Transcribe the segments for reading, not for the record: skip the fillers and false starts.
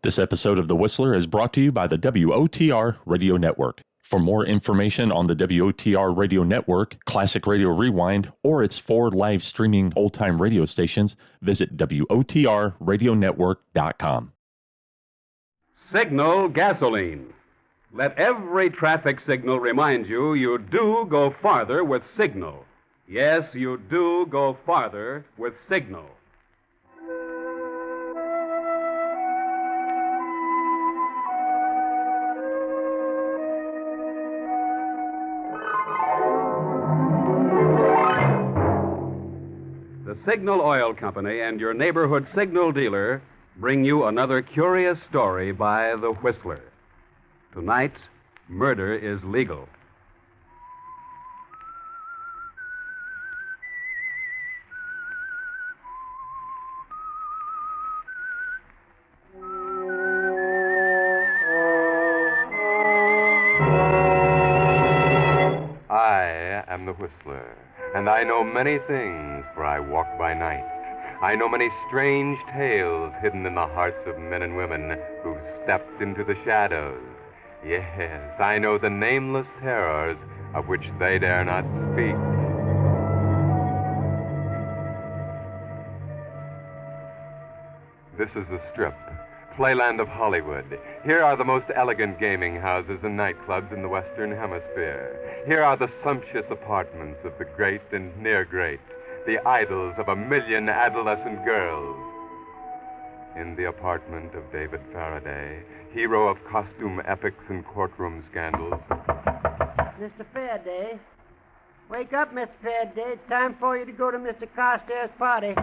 This episode of The Whistler is brought to you by the WOTR Radio Network. For more information on the WOTR Radio Network, Classic Radio Rewind, or its 4 live streaming old-time radio stations, visit WOTRradionetwork.com. Signal gasoline. Let every traffic signal remind you do go farther with Signal. Yes, you do go farther with Signal. The Signal Oil Company and your neighborhood Signal dealer bring you another curious story by the Whistler. Tonight, murder is legal. I am the Whistler, and I know many things, for I walk by night. I know many strange tales hidden in the hearts of men and women who've stepped into the shadows. Yes, I know the nameless terrors of which they dare not speak. This is the Strip, playland of Hollywood. Here are the most elegant gaming houses and nightclubs in the Western Hemisphere. Here are the sumptuous apartments of the great and near great, the idols of 1 million adolescent girls. In the apartment of David Faraday, hero of costume epics and courtroom scandals. Mr. Faraday. Wake up, Mr. Faraday. It's time for you to go to Mr. Carstairs' party.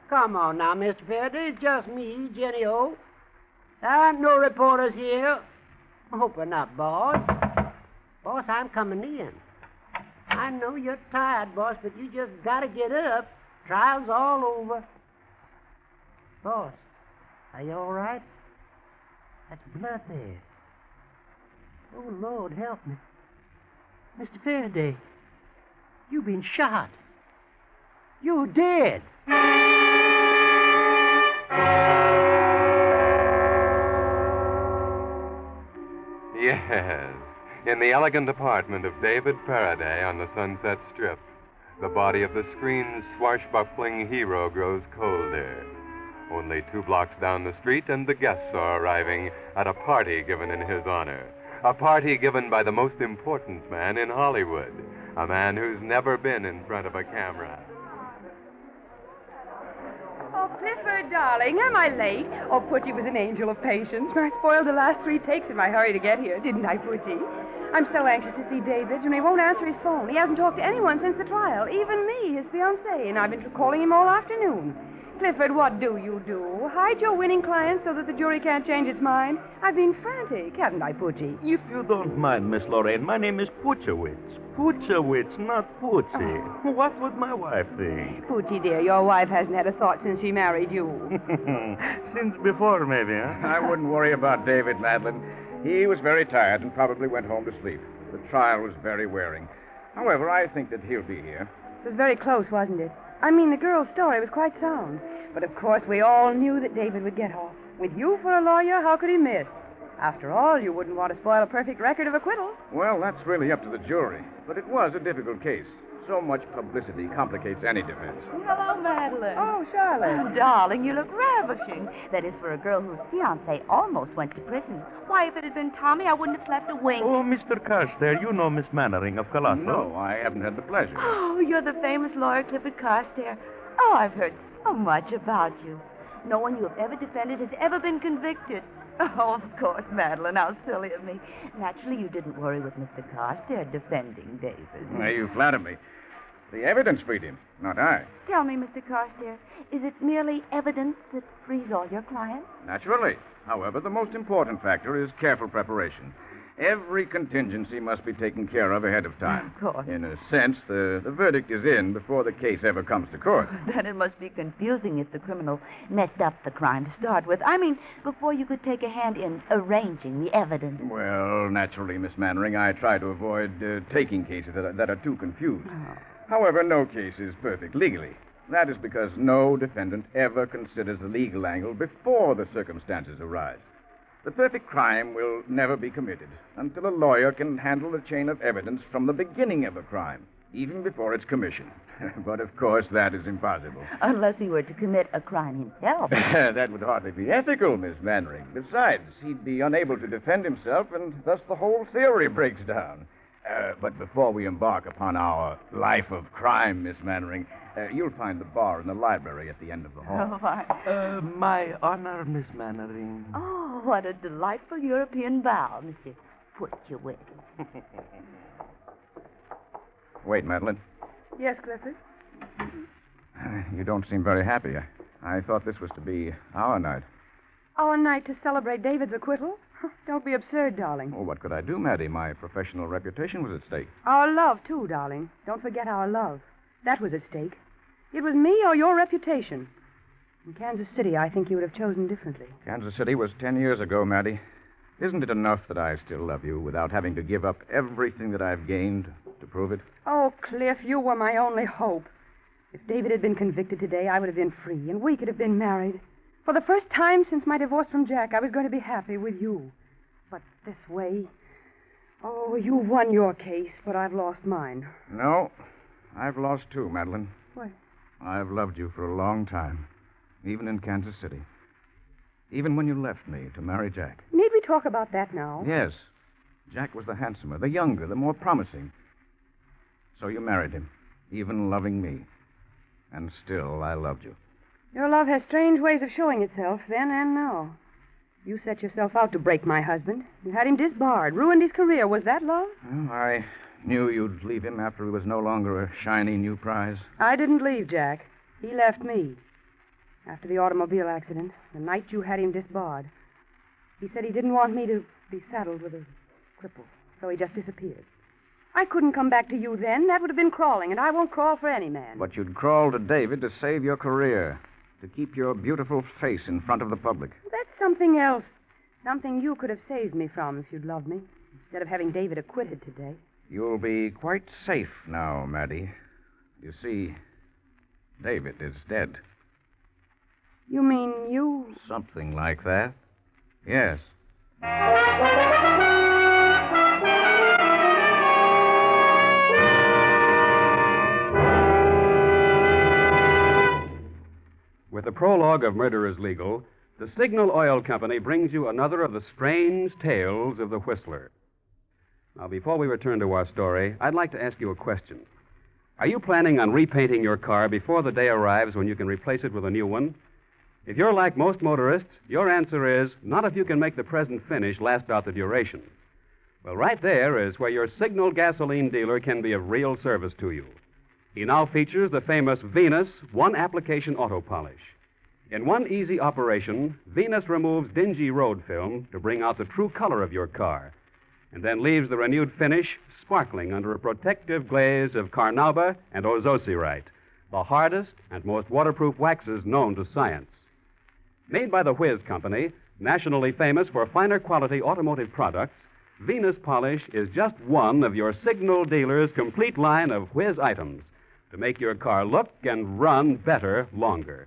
Come on now, Mr. Faraday. It's just me, Jenny O. There aren't no reporters here. I hope we're not, boss. Boss, I'm coming in. I know you're tired, boss, but you just gotta get up. Trial's all over. Boss, are you all right? That's blood there. Oh, Lord, help me. Mr. Faraday, you've been shot. You're dead. Yes, in the elegant apartment of David Faraday on the Sunset Strip, the body of the screen's swashbuckling hero grows colder. Only 2 blocks down the street, and the guests are arriving at a party given in his honor. A party given by the most important man in Hollywood, a man who's never been in front of a camera. Oh, Clifford, darling, am I late? Oh, Putty was an angel of patience. I spoiled the last 3 takes in my hurry to get here, didn't I, Putty? I'm so anxious to see David, and he won't answer his phone. He hasn't talked to anyone since the trial, even me, his fiancée, and I've been calling him all afternoon. Clifford, what do you do? Hide your winning client so that the jury can't change its mind? I've been frantic, haven't I, Poochie? If you don't mind, Miss Lorraine, my name is Puchowitz. Puchowitz, not Poochie. Oh. What would my wife think? Poochie, dear, your wife hasn't had a thought since she married you. Since before, maybe, huh? I wouldn't worry about David, Madeline. He was very tired and probably went home to sleep. The trial was very wearing. However, I think that he'll be here. It was very close, wasn't it? I mean, the girl's story was quite sound. But, of course, we all knew that David would get off. With you for a lawyer, how could he miss? After all, you wouldn't want to spoil a perfect record of acquittal. Well, that's really up to the jury. But it was a difficult case. So much publicity complicates any defense. Hello, Madeline. Oh, Charlotte. Oh, darling, you look ravishing. That is for a girl whose fiancé almost went to prison. Why, if it had been Tommy, I wouldn't have slept a wink. Oh, Mr. Carstairs, you know Miss Mannering of Colosso. No, I haven't had the pleasure. Oh, you're the famous lawyer, Clifford Carstairs. Oh, I've heard so much about you. No one you have ever defended has ever been convicted. Oh, of course, Madeline, how silly of me. Naturally, you didn't worry with Mr. Carstairs defending David. Now, you flatter me. The evidence freed him, not I. Tell me, Mr. Carstairs, is it merely evidence that frees all your clients? Naturally. However, the most important factor is careful preparation. Every contingency must be taken care of ahead of time. Of course. In a sense, the verdict is in before the case ever comes to court. Then it must be confusing if the criminal messed up the crime to start with. I mean, before you could take a hand in arranging the evidence. Well, naturally, Miss Mannering, I try to avoid taking cases that are too confused. Oh. However, no case is perfect legally. That is because no defendant ever considers the legal angle before the circumstances arise. The perfect crime will never be committed until a lawyer can handle the chain of evidence from the beginning of a crime, even before its commission. But, of course, that is impossible. Unless he were to commit a crime himself. That would hardly be ethical, Miss Mannering. Besides, he'd be unable to defend himself, and thus the whole theory breaks down. But before we embark upon our life of crime, Miss Mannering, you'll find the bar in the library at the end of the hall. Oh, fine. My honor, Miss Mannering. Oh, what a delightful European bow, Mr. Putchewitz. Wait, Madeline. Yes, Clifford? You don't seem very happy. I thought this was to be our night. Our night to celebrate David's acquittal? Don't be absurd, darling. Oh, what could I do, Maddie? My professional reputation was at stake. Our love, too, darling. Don't forget our love. That was at stake. It was me or your reputation. In Kansas City, I think you would have chosen differently. Kansas City was 10 years ago, Maddie. Isn't it enough that I still love you without having to give up everything that I've gained to prove it? Oh, Cliff, you were my only hope. If David had been convicted today, I would have been free, and we could have been married. For the first time since my divorce from Jack, I was going to be happy with you. But this way... Oh, you won your case, but I've lost mine. No, I've lost too, Madeline. What? I've loved you for a long time, even in Kansas City. Even when you left me to marry Jack. Need we talk about that now? Yes. Jack was the handsomer, the younger, the more promising. So you married him, even loving me. And still, I loved you. Your love has strange ways of showing itself, then and now. You set yourself out to break my husband. You had him disbarred, ruined his career. Was that love? Well, I knew you'd leave him after he was no longer a shiny new prize. I didn't leave Jack. He left me. After the automobile accident, the night you had him disbarred. He said he didn't want me to be saddled with a cripple, so he just disappeared. I couldn't come back to you then. That would have been crawling, and I won't crawl for any man. But you'd crawl to David to save your career, to keep your beautiful face in front of the public. That's something else. Something you could have saved me from if you'd loved me, instead of having David acquitted today. You'll be quite safe now, Maddie. You see, David is dead. You mean you... Something like that. Yes. With the prologue of Murder is Legal, the Signal Oil Company brings you another of the strange tales of the Whistler. Now, before we return to our story, I'd like to ask you a question. Are you planning on repainting your car before the day arrives when you can replace it with a new one? If you're like most motorists, your answer is not if you can make the present finish last out the duration. Well, right there is where your Signal gasoline dealer can be of real service to you. He now features the famous Venus one-application auto polish. In one easy operation, Venus removes dingy road film to bring out the true color of your car, and then leaves the renewed finish sparkling under a protective glaze of carnauba and ozosirite, the hardest and most waterproof waxes known to science. Made by the Whiz Company, nationally famous for finer quality automotive products, Venus Polish is just one of your Signal dealer's complete line of Whiz items to make your car look and run better longer.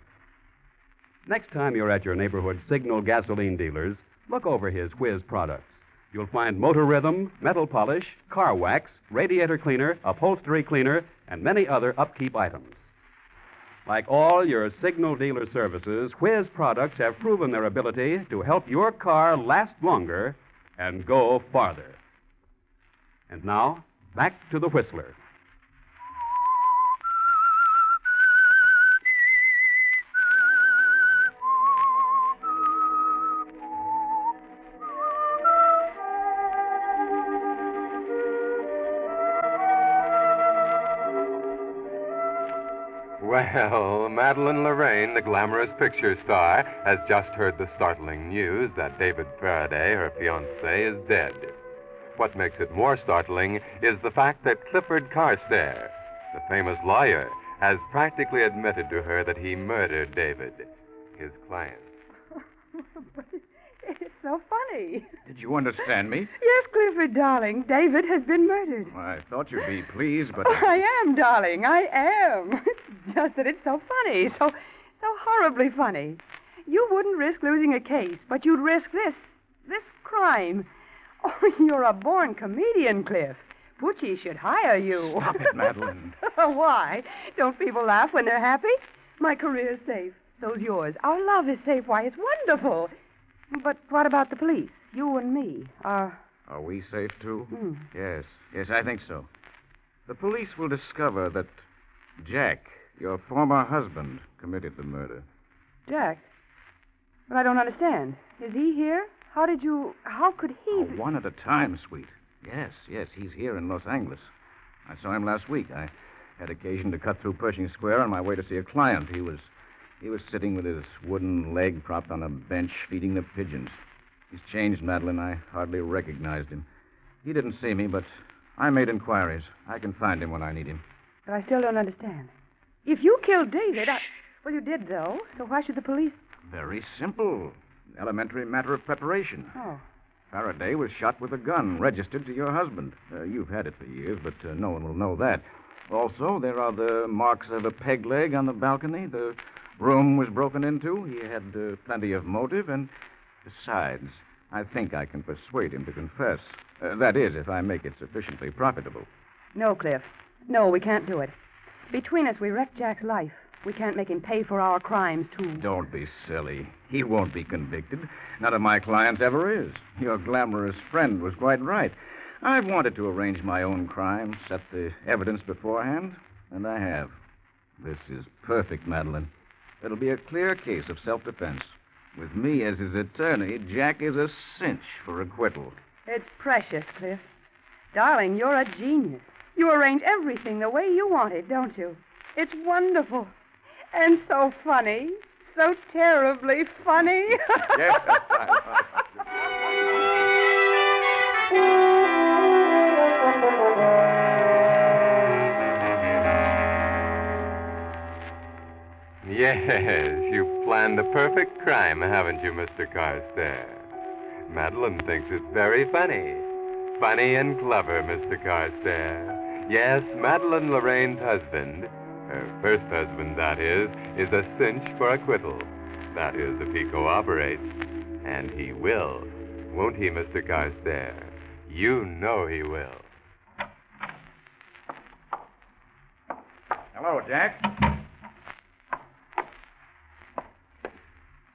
Next time you're at your neighborhood Signal gasoline dealers, look over his Whiz products. You'll find motor rhythm, metal polish, car wax, radiator cleaner, upholstery cleaner, and many other upkeep items. Like all your Signal dealer services, Whiz products have proven their ability to help your car last longer and go farther. And now, back to the Whistler. Well, Madeline Lorraine, the glamorous picture star, has just heard the startling news that David Faraday, her fiancé, is dead. What makes it more startling is the fact that Clifford Carstairs, the famous lawyer, has practically admitted to her that he murdered David, his client. It's so funny. Did you understand me? Yes, Clifford, darling. David has been murdered. Well, I thought you'd be pleased, but... Oh, I am, darling. I am. It's just that it's so funny, so horribly funny. You wouldn't risk losing a case, but you'd risk this crime. Oh, you're a born comedian, Cliff. Butchie should hire you. Stop it, Madeline. Why? Don't people laugh when they're happy? My career's safe. So's yours. Our love is safe. Why, it's wonderful. But what about the police? You and me. Are we safe, too? Yes, I think so. The police will discover that Jack, your former husband, committed the murder. Jack? But I don't understand. Is he here? How could he... Oh, one at a time, sweet. Yes, he's here in Los Angeles. I saw him last week. I had occasion to cut through Pershing Square on my way to see a client. He was sitting with his wooden leg propped on a bench feeding the pigeons. He's changed, Madeline. I hardly recognized him. He didn't see me, but I made inquiries. I can find him when I need him. But I still don't understand. If you killed David, Well, you did, though. So why should the police... Very simple. Elementary matter of preparation. Oh. Faraday was shot with a gun registered to your husband. You've had it for years, but no one will know that. Also, there are the marks of a peg leg on the balcony. The room was broken into. He had plenty of motive, and besides, I think I can persuade him to confess. That is, if I make it sufficiently profitable. No, Cliff. No, we can't do it. Between us, we wrecked Jack's life. We can't make him pay for our crimes, too. Don't be silly. He won't be convicted. None of my clients ever is. Your glamorous friend was quite right. I've wanted to arrange my own crime, set the evidence beforehand, and I have. This is perfect, Madeline. It'll be a clear case of self-defense. With me as his attorney, Jack is a cinch for acquittal. It's precious, Cliff. Darling, you're a genius. You arrange everything the way you want it, don't you? It's wonderful. And so funny. So terribly funny. Yes. Yes, you've planned the perfect crime, haven't you, Mr. Carstairs? Madeline thinks it's very funny. Funny and clever, Mr. Carstairs. Yes, Madeline Lorraine's husband, her first husband, that is a cinch for acquittal. That is, if he cooperates. And he will. Won't he, Mr. Carstairs? You know he will. Hello, Jack.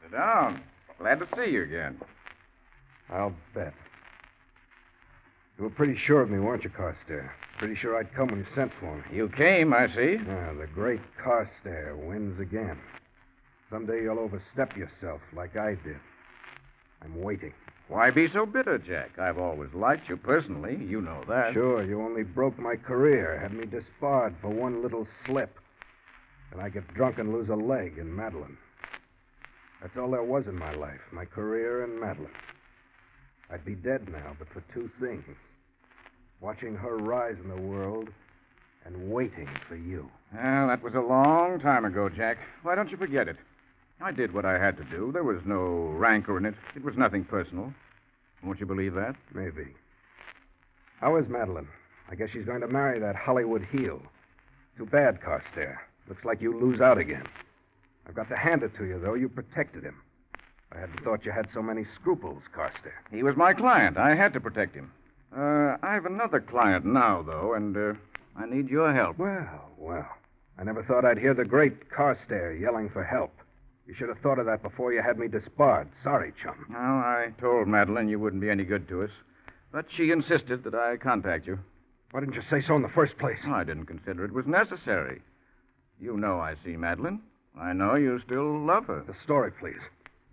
Sit down. Glad to see you again. I'll bet. You were pretty sure of me, weren't you, Carstairs? Pretty sure I'd come when you sent for me. You came, I see. Ah, the great Carstairs wins again. Someday you'll overstep yourself like I did. I'm waiting. Why be so bitter, Jack? I've always liked you personally. You know that. Sure, you only broke my career, had me disbarred for one little slip. Then I get drunk and lose a leg in Madeline. That's all there was in my life, my career and Madeline. I'd be dead now, but for two things. Watching her rise in the world and waiting for you. Well, that was a long time ago, Jack. Why don't you forget it? I did what I had to do. There was no rancor in it. It was nothing personal. Won't you believe that? Maybe. How is Madeline? I guess she's going to marry that Hollywood heel. Too bad, Carstairs. Looks like you lose out again. I've got to hand it to you, though. You protected him. I hadn't thought you had so many scruples, Carstairs. He was my client. I had to protect him. I've another client now, though, and I need your help. Well. I never thought I'd hear the great Carstairs yelling for help. You should have thought of that before you had me disbarred. Sorry, chum. Well, I told Madeline you wouldn't be any good to us, but she insisted that I contact you. Why didn't you say so in the first place? I didn't consider it was necessary. You know I see Madeline. I know you still love her. The story, please.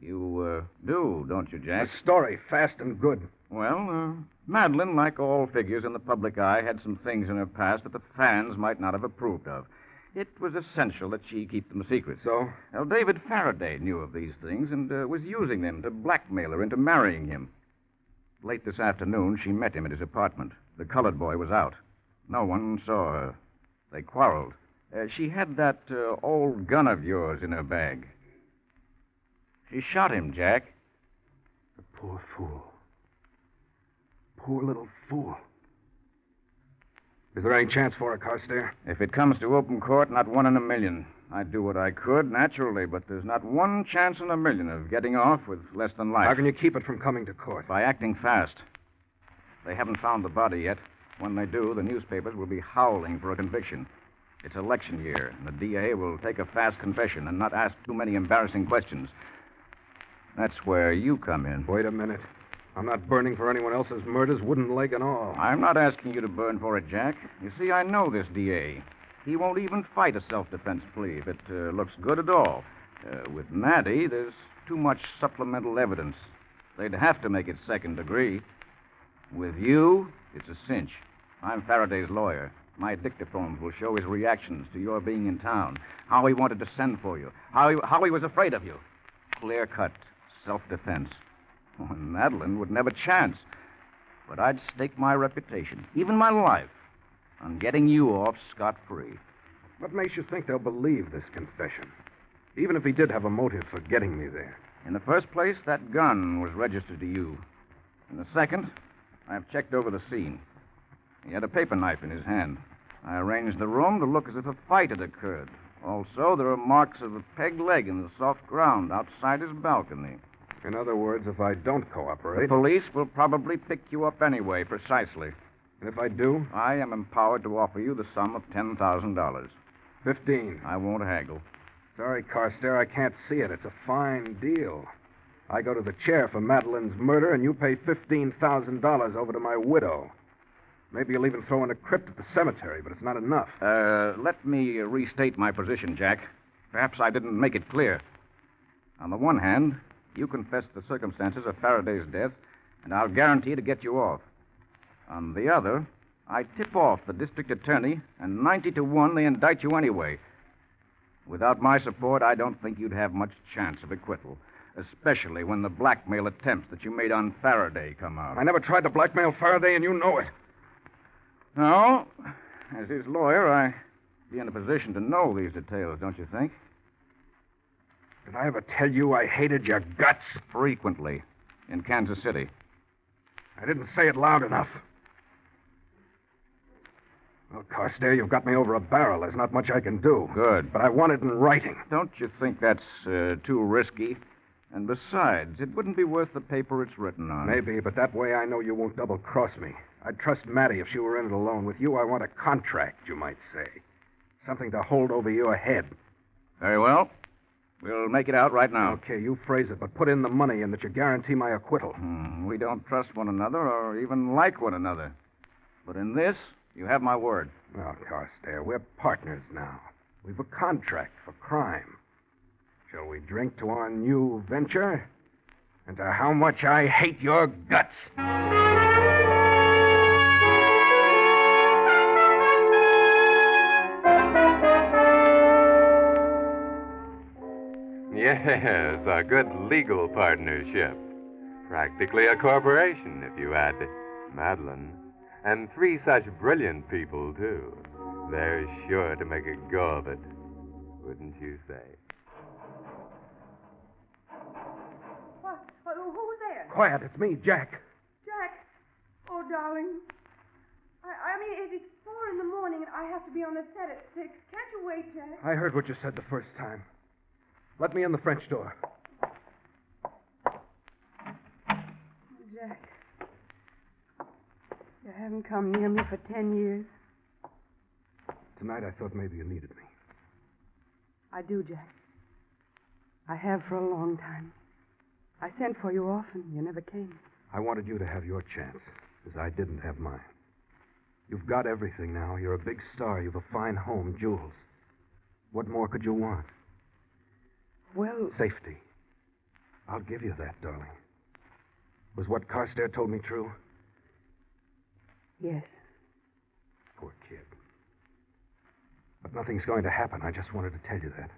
You do, don't you, Jack? The story, fast and good. Well, Madeline, like all figures in the public eye, had some things in her past that the fans might not have approved of. It was essential that she keep them secret. So? Well, David Faraday knew of these things and was using them to blackmail her into marrying him. Late this afternoon, she met him at his apartment. The colored boy was out. No one saw her. They quarreled. She had that old gun of yours in her bag. She shot him, Jack. The poor fool. Poor little fool. Is there any chance for it, Carstairs? If it comes to open court, not 1 in a million. I'd do what I could, naturally, but there's not 1 chance in a million of getting off with less than life. How can you keep it from coming to court? By acting fast. They haven't found the body yet. When they do, the newspapers will be howling for a conviction. It's election year, and the DA will take a fast confession and not ask too many embarrassing questions. That's where you come in. Wait a minute. I'm not burning for anyone else's murders, wooden leg and all. I'm not asking you to burn for it, Jack. You see, I know this DA. He won't even fight a self-defense plea if it looks good at all. With Maddie, there's too much supplemental evidence. They'd have to make it second degree. With you, it's a cinch. I'm Faraday's lawyer. My dictaphones will show his reactions to your being in town, how he wanted to send for you, how he was afraid of you. Clear-cut self-defense. Oh, Madeline wouldn't have a chance. But I'd stake my reputation, even my life, on getting you off scot-free. What makes you think they'll believe this confession? Even if he did have a motive for getting me there. In the first place, that gun was registered to you. In the second, I've checked over the scene. He had a paper knife in his hand. I arranged the room to look as if a fight had occurred. Also, there are marks of a peg leg in the soft ground outside his balcony. In other words, if I don't cooperate... The police will probably pick you up anyway, precisely. And if I do? I am empowered to offer you the sum of $10,000. 15. I won't haggle. Sorry, Carstairs, I can't see it. It's a fine deal. I go to the chair for Madeline's murder, and you pay $15,000 over to my widow. Maybe you'll even throw in a crypt at the cemetery, but it's not enough. Let me restate my position, Jack. Perhaps I didn't make it clear. On the one hand, you confessed the circumstances of Faraday's death, and I'll guarantee to get you off. On the other, I tip off the district attorney, and 90 to 1 they indict you anyway. Without my support, I don't think you'd have much chance of acquittal, especially when the blackmail attempts that you made on Faraday come out. I never tried to blackmail Faraday, and you know it. No, as his lawyer, I'd be in a position to know these details, don't you think? Did I ever tell you I hated your guts? Frequently, in Kansas City. I didn't say it loud enough. Well, Carstairs, you've got me over a barrel. There's not much I can do. Good. But I want it in writing. Don't you think that's too risky? And besides, it wouldn't be worth the paper it's written on. Maybe, but that way I know you won't double-cross me. I'd trust Maddie if she were in it alone. With you, I want a contract, you might say. Something to hold over your head. Very well. We'll make it out right now. Okay, you phrase it, but put in the money and that you guarantee my acquittal. We don't trust one another or even like one another. But in this, you have my word. Well, Carstairs, we're partners now. We've a contract for crime. Shall we drink to our new venture? And to how much I hate your guts? Yes, a good legal partnership. Practically a corporation, if you add Madeline. And 3 such brilliant people, too. They're sure to make a go of it, wouldn't you say? What? Who's there? Quiet, it's me, Jack. Jack. Oh, darling. I mean, it's 4 in the morning, and I have to be on the set at 6. Can't you wait, Jack? I heard what you said the first time. Let me in the French door. Jack. You haven't come near me for 10 years. Tonight I thought maybe you needed me. I do, Jack. I have for a long time. I sent for you often. You never came. I wanted you to have your chance, as I didn't have mine. You've got everything now. You're a big star. You've a fine home, jewels. What more could you want? Well... Safety. I'll give you that, darling. Was what Carstairs told me true? Yes. Poor kid. But nothing's going to happen. I just wanted to tell you that.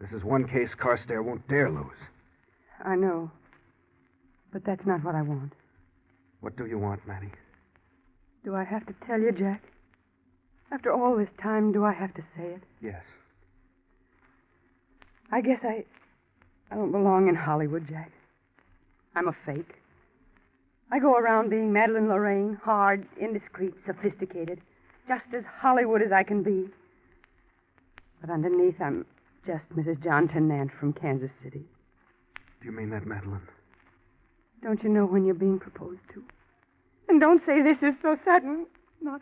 This is one case Carstairs won't dare lose. I know. But that's not what I want. What do you want, Maddie? Do I have to tell you, Jack? After all this time, do I have to say it? Yes. I guess I don't belong in Hollywood, Jack. I'm a fake. I go around being Madeline Lorraine, hard, indiscreet, sophisticated, just as Hollywood as I can be. But underneath, I'm just Mrs. John Tennant from Kansas City. Do you mean that, Madeline? Don't you know when you're being proposed to? And don't say this is so sudden. Not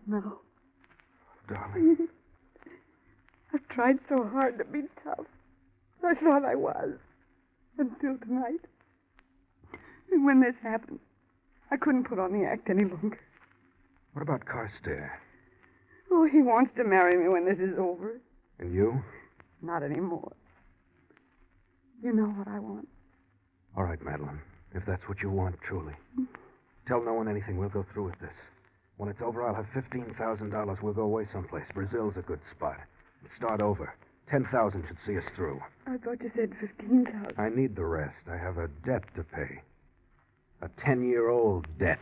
now. Darling. I've tried so hard to be tough. I thought I was. Until tonight. And when this happened, I couldn't put on the act any longer. What about Carstairs? Oh, he wants to marry me when this is over. And you? Not anymore. You know what I want. All right, Madeline. If that's what you want, truly. Tell no one anything. We'll go through with this. When it's over, I'll have $15,000. We'll go away someplace. Brazil's a good spot. We'll start over. 10,000 should see us through. I thought you said 15,000. I need the rest. I have a debt to pay. A 10-year-old debt.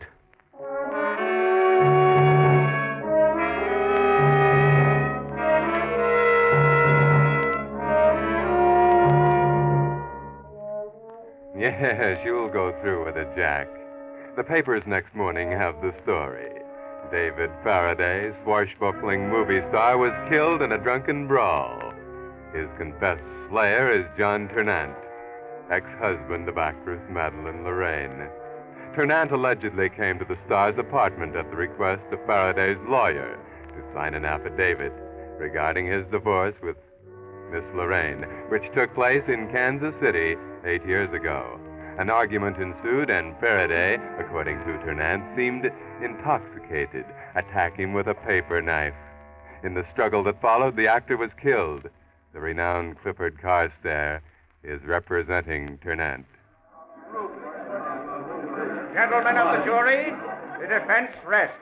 Yes, you'll go through with it, Jack. The papers next morning have the story. David Faraday, swashbuckling movie star, was killed in a drunken brawl. His confessed slayer is John Tennant, ex-husband of actress Madeleine Lorraine. Tennant allegedly came to the star's apartment at the request of Faraday's lawyer to sign an affidavit regarding his divorce with Miss Lorraine, which took place in Kansas City 8 years ago. An argument ensued, and Faraday, according to Tennant, seemed intoxicated, attacking with a paper knife. In the struggle that followed, the actor was killed. The renowned Clifford Carstairs is representing Tennant. Gentlemen of the jury, the defense rests,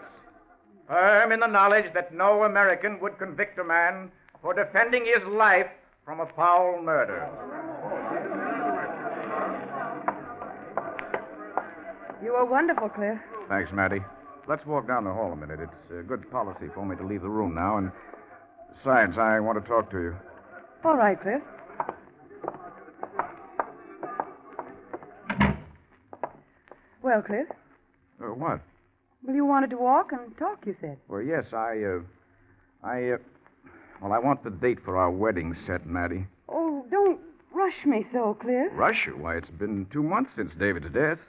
firm in the knowledge that no American would convict a man for defending his life from a foul murder. You were wonderful, Cliff. Thanks, Matty. Let's walk down the hall a minute. It's good policy for me to leave the room now, and besides, I want to talk to you. All right, Cliff. Well, Cliff? What? Well, you wanted to walk and talk, you said. Well, yes, I want the date for our wedding set, Matty. Oh, don't rush me so, Cliff. Rush you? Why, it's been 2 months since David's death.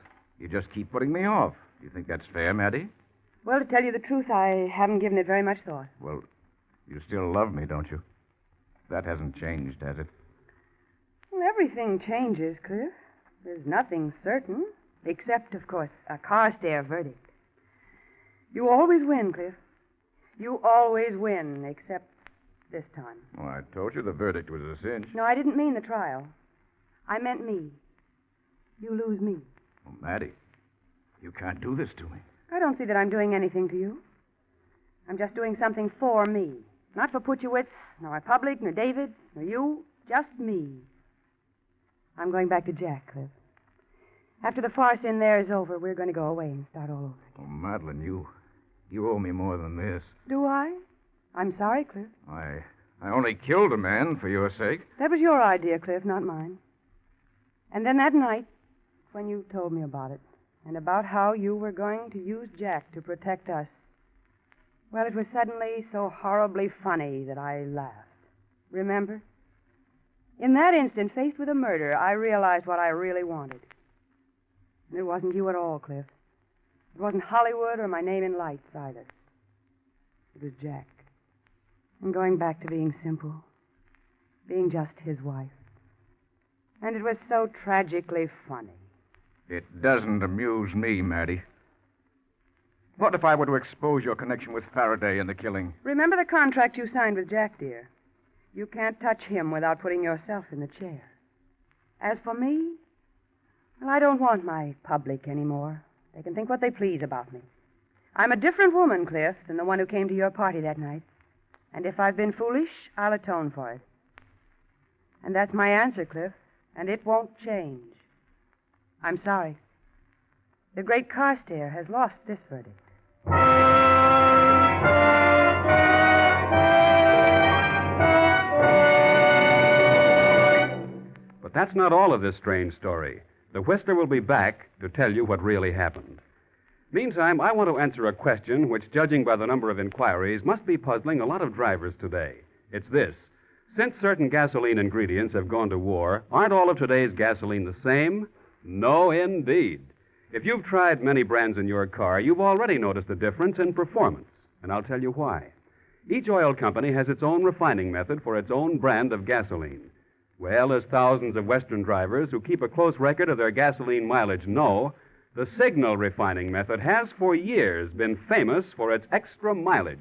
You just keep putting me off. You think that's fair, Matty? Well, to tell you the truth, I haven't given it very much thought. Well, you still love me, don't you? That hasn't changed, has it? Well, everything changes, Cliff. There's nothing certain, except, of course, a Carstairs verdict. You always win, Cliff. You always win, except this time. Well, I told you the verdict was a cinch. No, I didn't mean the trial. I meant me. You lose me. Well, Matty, you can't do this to me. I don't see that I'm doing anything to you. I'm just doing something for me. Not for Putchewitz, nor my public, nor David, nor you. Just me. I'm going back to Jack, Cliff. After the farce in there is over, we're going to go away and start all over again. Oh, Madeline, you owe me more than this. Do I? I'm sorry, Cliff. I only killed a man for your sake. That was your idea, Cliff, not mine. And then that night, when you told me about it, and about how you were going to use Jack to protect us, well, it was suddenly so horribly funny that I laughed. Remember? In that instant, faced with a murder, I realized what I really wanted. And it wasn't you at all, Cliff. It wasn't Hollywood or my name in lights, either. It was Jack. And going back to being simple. Being just his wife. And it was so tragically funny. It doesn't amuse me, Matty. What if I were to expose your connection with Faraday in the killing? Remember the contract you signed with Jack, dear. You can't touch him without putting yourself in the chair. As for me, well, I don't want my public anymore. They can think what they please about me. I'm a different woman, Cliff, than the one who came to your party that night. And if I've been foolish, I'll atone for it. And that's my answer, Cliff, and it won't change. I'm sorry. The great Carstairs has lost this verdict. But that's not all of this strange story. The Whistler will be back to tell you what really happened. Meantime, I want to answer a question which, judging by the number of inquiries, must be puzzling a lot of drivers today. It's this. Since certain gasoline ingredients have gone to war, aren't all of today's gasoline the same? No, indeed. If you've tried many brands in your car, you've already noticed a difference in performance, and I'll tell you why. Each oil company has its own refining method for its own brand of gasoline. Well, as thousands of Western drivers who keep a close record of their gasoline mileage know, the Signal refining method has for years been famous for its extra mileage.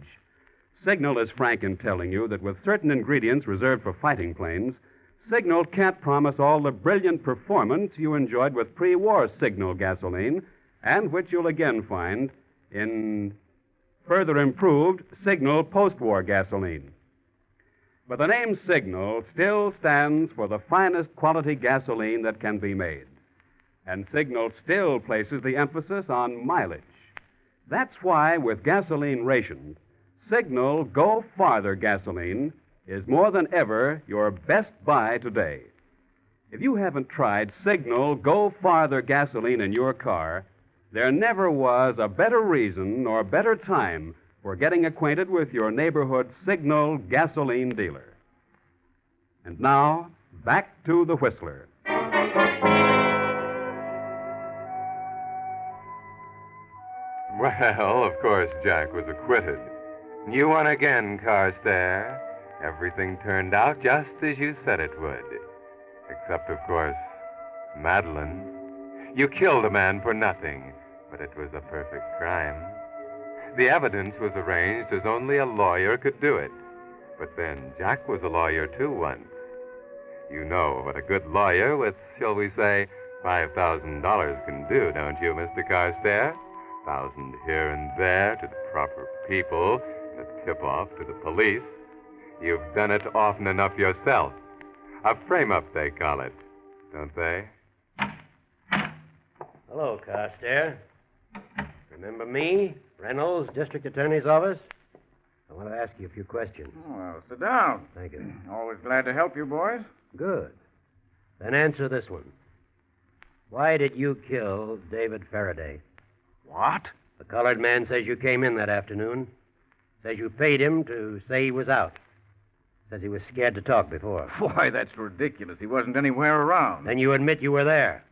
Signal is frank in telling you that with certain ingredients reserved for fighting planes, Signal can't promise all the brilliant performance you enjoyed with pre-war Signal gasoline, and which you'll again find in further improved Signal post-war gasoline. But the name Signal still stands for the finest quality gasoline that can be made. And Signal still places the emphasis on mileage. That's why, with gasoline rationed, Signal Go Farther gasoline is more than ever your best buy today. If you haven't tried Signal Go Farther gasoline in your car, there never was a better reason or better time for getting acquainted with your neighborhood Signal gasoline dealer. And now, back to the Whistler. Well, of course, Jack was acquitted. You won again, Carstairs. Everything turned out just as you said it would. Except, of course, Madeline. You killed a man for nothing, but it was a perfect crime. The evidence was arranged as only a lawyer could do it. But then Jack was a lawyer, too, once. You know what a good lawyer with, shall we say, $5,000 can do, don't you, Mr. Carstairs? 1,000 here and there to the proper people, and a tip-off to the police. You've done it often enough yourself. A frame-up, they call it, don't they? Hello, Carstairs. Remember me, Reynolds, District Attorney's Office? I want to ask you a few questions. Well, sit down. Thank you. Always glad to help you, boys. Good. Then answer this one. Why did you kill David Faraday? What? The colored man says you came in that afternoon. Says you paid him to say he was out. Says he was scared to talk before. Why, that's ridiculous. He wasn't anywhere around. Then you admit you were there.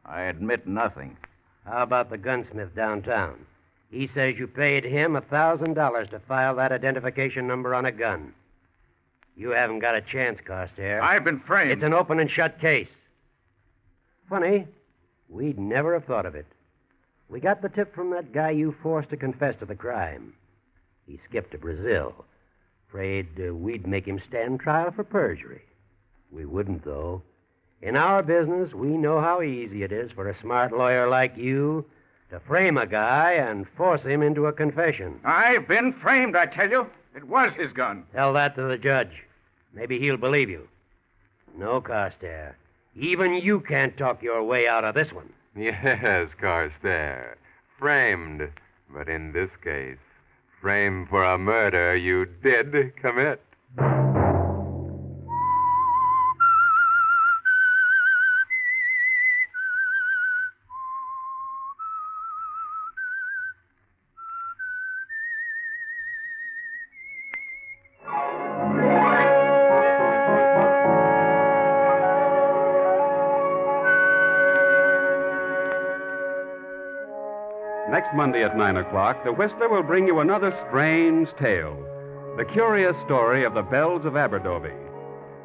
I admit nothing. How about the gunsmith downtown? He says you paid him $1,000 to file that identification number on a gun. You haven't got a chance, Carstairs. I've been framed. It's an open and shut case. Funny, we'd never have thought of it. We got the tip from that guy you forced to confess to the crime. He skipped to Brazil. Afraid we'd make him stand trial for perjury. We wouldn't, though. In our business, we know how easy it is for a smart lawyer like you to frame a guy and force him into a confession. I've been framed, I tell you. It was his gun. Tell that to the judge. Maybe he'll believe you. No, Carstairs. Even you can't talk your way out of this one. Yes, Carstairs. Framed. But in this case, framed for a murder you did commit. Next Monday at 9 o'clock, the Whistler will bring you another strange tale. The curious story of the Bells of Aberdowie.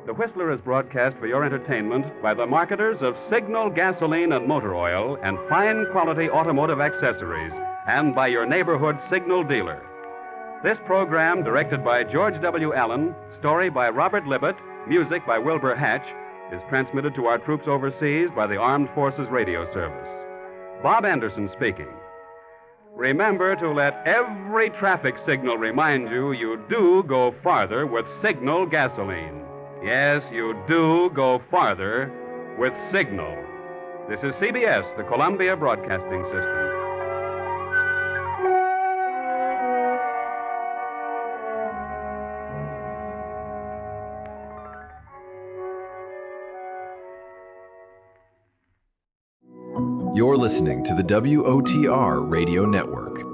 The Whistler is broadcast for your entertainment by the marketers of Signal gasoline and motor oil and fine quality automotive accessories, and by your neighborhood Signal dealer. This program, directed by George W. Allen, story by Robert Libet, music by Wilbur Hatch, is transmitted to our troops overseas by the Armed Forces Radio Service. Bob Anderson speaking. Remember to let every traffic signal remind you you do go farther with Signal gasoline. Yes, you do go farther with Signal. This is CBS, the Columbia Broadcasting System. You're listening to the WOTR Radio Network.